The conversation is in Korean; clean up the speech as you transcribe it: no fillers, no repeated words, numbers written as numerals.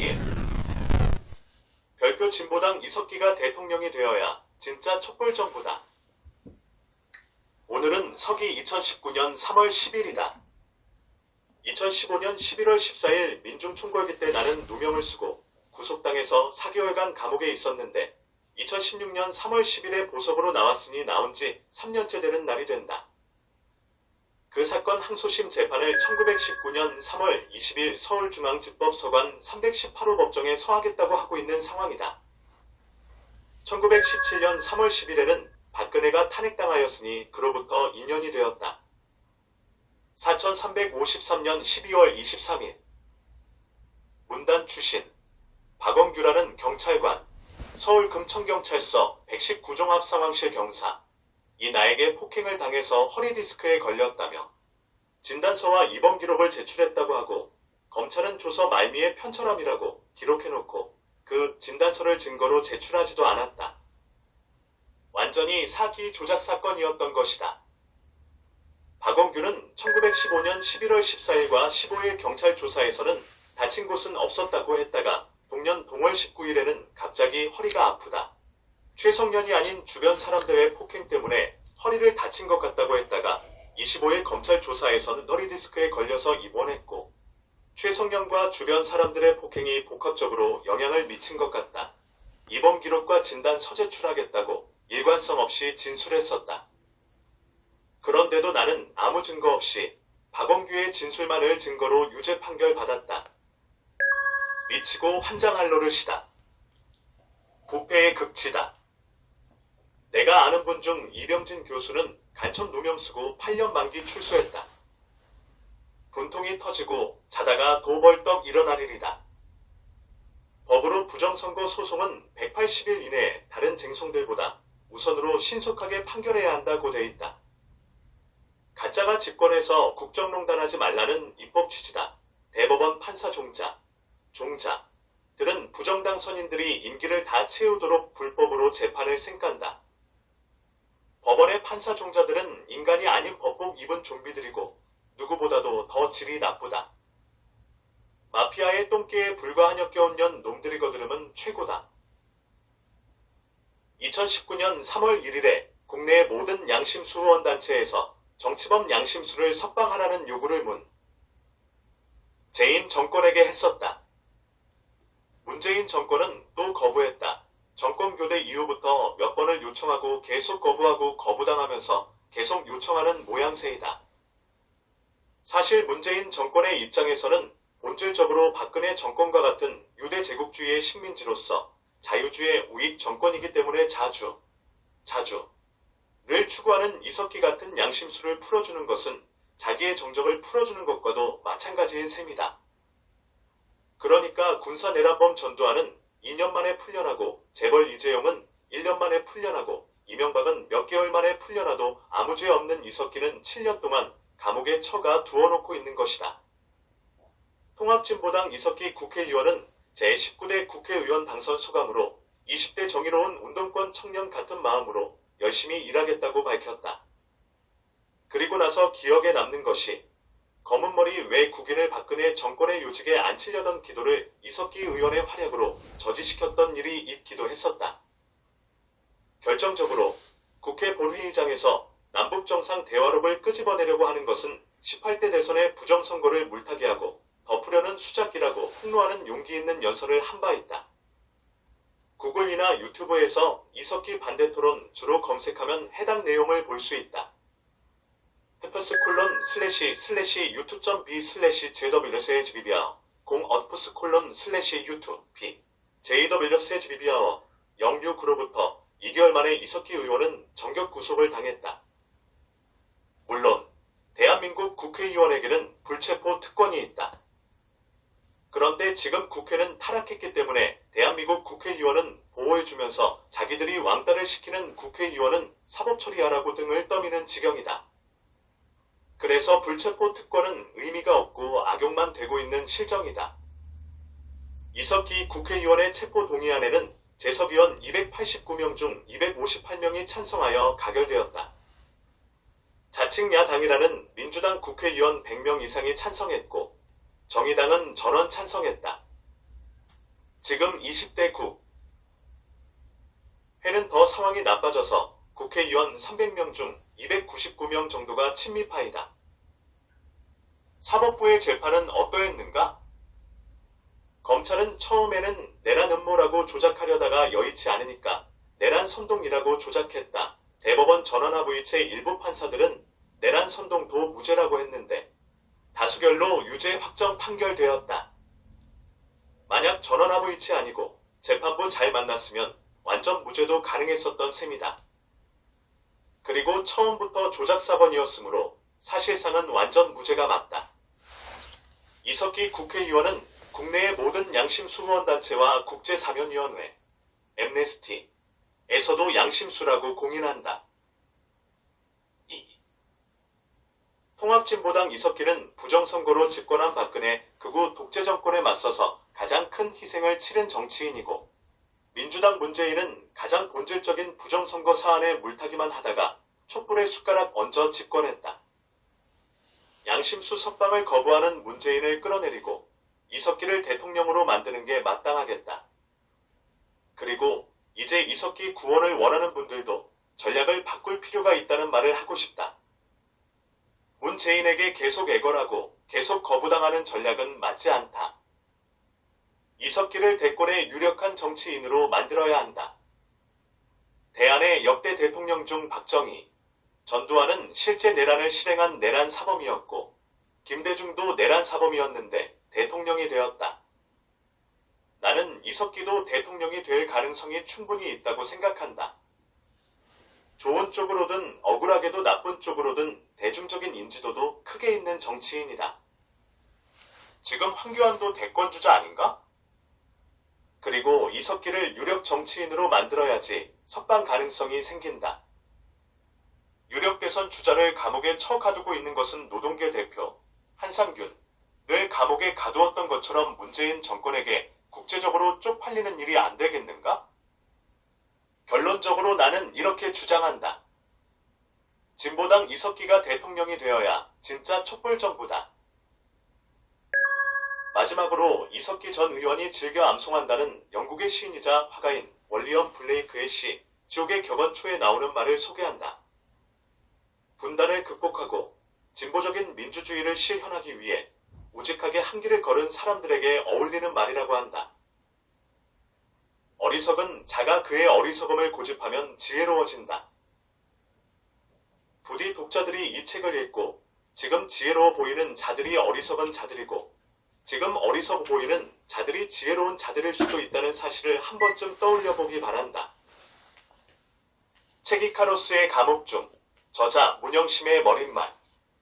12일 별표 진보당 이석기가 대통령이 되어야 진짜 촛불정부다. 오늘은 서기 2019년 3월 10일이다. 2015년 11월 14일 민중총궐기 때 나는 누명을 쓰고 구속당해서 4개월간 감옥에 있었는데 2016년 3월 10일에 보석으로 나왔으니 나온 지 3년째 되는 날이 된다. 그 사건 항소심 재판을 1919년 3월 20일 서울중앙지법 서관 318호 법정에 서하겠다고 하고 있는 상황이다. 1917년 3월 10일에는 박근혜가 탄핵당하였으니 그로부터 2년이 되었다. 4353년 12월 23일 문단 추신 박원규라는 경찰관 서울 금천경찰서 119종합 상황실 경사 이 나에게 폭행을 당해서 허리 디스크에 걸렸다며 진단서와 입원 기록을 제출했다고 하고 검찰은 조서 말미에 편철함이라고 기록해놓고 그 진단서를 증거로 제출하지도 않았다. 완전히 사기 조작 사건이었던 것이다. 박원규는 1915년 11월 14일과 15일 경찰 조사에서는 다친 곳은 없었다고 했다가 동년 동월 19일에는 갑자기 허리가 아프다. 최성년이 아닌 주변 사람들의 폭행 때문에 허리를 다친 것 같다고 했다가 25일 검찰 조사에서는 허리 디스크에 걸려서 입원했고 최성년과 주변 사람들의 폭행이 복합적으로 영향을 미친 것 같다. 입원 기록과 진단서 제출하겠다고 일관성 없이 진술했었다. 그런데도 나는 아무 증거 없이 박원규의 진술만을 증거로 유죄 판결 받았다. 미치고 환장할 노릇이다. 부패의 극치다. 내가 아는 분 중 이병진 교수는 간첩 누명 쓰고 8년 만기 출소했다. 분통이 터지고 자다가 도벌떡 일어날 일이다. 법으로 부정선거 소송은 180일 이내에 다른 쟁송들보다 우선으로 신속하게 판결해야 한다고 돼 있다. 가짜가 집권해서 국정농단하지 말라는 입법 취지다. 대법원 판사 종자들은 부정당 선인들이 임기를 다 채우도록 불법으로 재판을 생간다. 법원의 판사 종자들은 인간이 아닌 법복 입은 좀비들이고 누구보다도 더 질이 나쁘다. 마피아의 똥개에 불과 한여 껴온 년 놈들이 거드름은 최고다. 2019년 3월 1일에 국내의 모든 양심수호원단체에서 정치범 양심수를 석방하라는 요구를 문재인 정권에게 했었다. 문재인 정권은 또 거부했다. 정권 교대 이후부터 몇 번을 요청하고 계속 거부하고 거부당하면서 계속 요청하는 모양새이다. 사실 문재인 정권의 입장에서는 본질적으로 박근혜 정권과 같은 유대 제국주의의 식민지로서 자유주의 우익 정권이기 때문에 자주를 추구하는 이석기 같은 양심수를 풀어주는 것은 자기의 정적을 풀어주는 것과도 마찬가지인 셈이다. 그러니까 군사내란범 전두환은 2년 만에 풀려나고 재벌 이재용은 1년 만에 풀려나고 이명박은 몇 개월 만에 풀려나도 아무 죄 없는 이석기는 7년 동안 감옥에 처가 두어놓고 있는 것이다. 통합진보당 이석기 국회의원은 제19대 국회의원 당선 소감으로 20대 정의로운 운동권 청년 같은 마음으로 열심히 일하겠다고 밝혔다. 그리고 나서 기억에 남는 것이 검은머리 외 국인을 박근혜 정권의 요직에 앉히려던 기도를 이석기 의원의 활약으로 저지시켰던 일이 있기도 했었다. 결정적으로 국회 본회의장에서 남북정상 대화록을 끄집어내려고 하는 것은 18대 대선의 부정선거를 물타기 하고 덮으려는 수작기라고 폭로하는 용기 있는 연설을 한 바 있다. 구글이나 유튜브에서 이석기 반대토론 주로 검색하면 해당 내용을 볼 수 있다. tps://u2.b/jwsgb비아 0otps://u2b jwsgb비아 영유그로부터 2개월 만에 이석기 의원은 정격 구속을 당했다. 물론 대한민국 국회의원에게는 불체포 특권이 있다. 그런데 지금 국회는 타락했기 때문에 대한민국 국회의원은 보호해주면서 자기들이 왕따를 시키는 국회의원은 사법처리하라고 등을 떠미는 지경이다. 그래서 불체포 특권은 의미가 없고 악용만 되고 있는 실정이다. 이석기 국회의원의 체포 동의안에는 재석의원 289명 중 258명이 찬성하여 가결되었다. 자칭 야당이라는 민주당 국회의원 100명 이상이 찬성했고 정의당은 전원 찬성했다. 지금 20대 국 회는 더 상황이 나빠져서 국회의원 300명 중 299명 정도가 친미파이다. 사법부의 재판은 어떠했는가? 검찰은 처음에는 내란 음모라고 조작하려다가 여의치 않으니까 내란 선동이라고 조작했다. 대법원 전원합의체 일부 판사들은 내란 선동도 무죄라고 했는데 다수결로 유죄 확정 판결되었다. 만약 전원합의체 아니고 재판부 잘 만났으면 완전 무죄도 가능했었던 셈이다. 그리고 처음부터 조작사건이었으므로 사실상은 완전 무죄가 맞다. 이석기 국회의원은 국내의 모든 양심수 후원단체와 국제사면위원회, 엠네스티에서도 양심수라고 공인한다. 2. 통합진보당 이석기는 부정선거로 집권한 박근혜 극우 독재정권에 맞서서 가장 큰 희생을 치른 정치인이고 민주당 문재인은 가장 본질적인 부정선거 사안에 물타기만 하다가 촛불에 숟가락 얹어 집권했다. 양심수 석방을 거부하는 문재인을 끌어내리고 이석기를 대통령으로 만드는 게 마땅하겠다. 그리고 이제 이석기 구원을 원하는 분들도 전략을 바꿀 필요가 있다는 말을 하고 싶다. 문재인에게 계속 애걸하고 계속 거부당하는 전략은 맞지 않다. 이석기를 대권의 유력한 정치인으로 만들어야 한다. 대안의 역대 대통령 중 박정희, 전두환은 실제 내란을 실행한 내란 사범이었고 김대중도 내란 사범이었는데 대통령이 되었다. 나는 이석기도 대통령이 될 가능성이 충분히 있다고 생각한다. 좋은 쪽으로든 억울하게도 나쁜 쪽으로든 대중적인 인지도도 크게 있는 정치인이다. 지금 황교안도 대권주자 아닌가? 그리고 이석기를 유력 정치인으로 만들어야지 석방 가능성이 생긴다. 유력 대선 주자를 감옥에 처가두고 있는 것은 노동계 대표 한상균을 감옥에 가두었던 것처럼 문재인 정권에게 국제적으로 쪽팔리는 일이 안 되겠는가? 결론적으로 나는 이렇게 주장한다. 진보당 이석기가 대통령이 되어야 진짜 촛불 정부다. 마지막으로 이석기 전 의원이 즐겨 암송한다는 영국의 시인이자 화가인 월리엄 블레이크의 시 지옥의 격언초에 나오는 말을 소개한다. 분단을 극복하고 진보적인 민주주의를 실현하기 위해 우직하게 한 길을 걸은 사람들에게 어울리는 말이라고 한다. 어리석은 자가 그의 어리석음을 고집하면 지혜로워진다. 부디 독자들이 이 책을 읽고 지금 지혜로워 보이는 자들이 어리석은 자들이고 지금 어리석어 보이는 자들이 지혜로운 자들일 수도 있다는 사실을 한 번쯤 떠올려 보기 바란다. 책 이카로스의 감옥 중 저자 문영심의 머릿말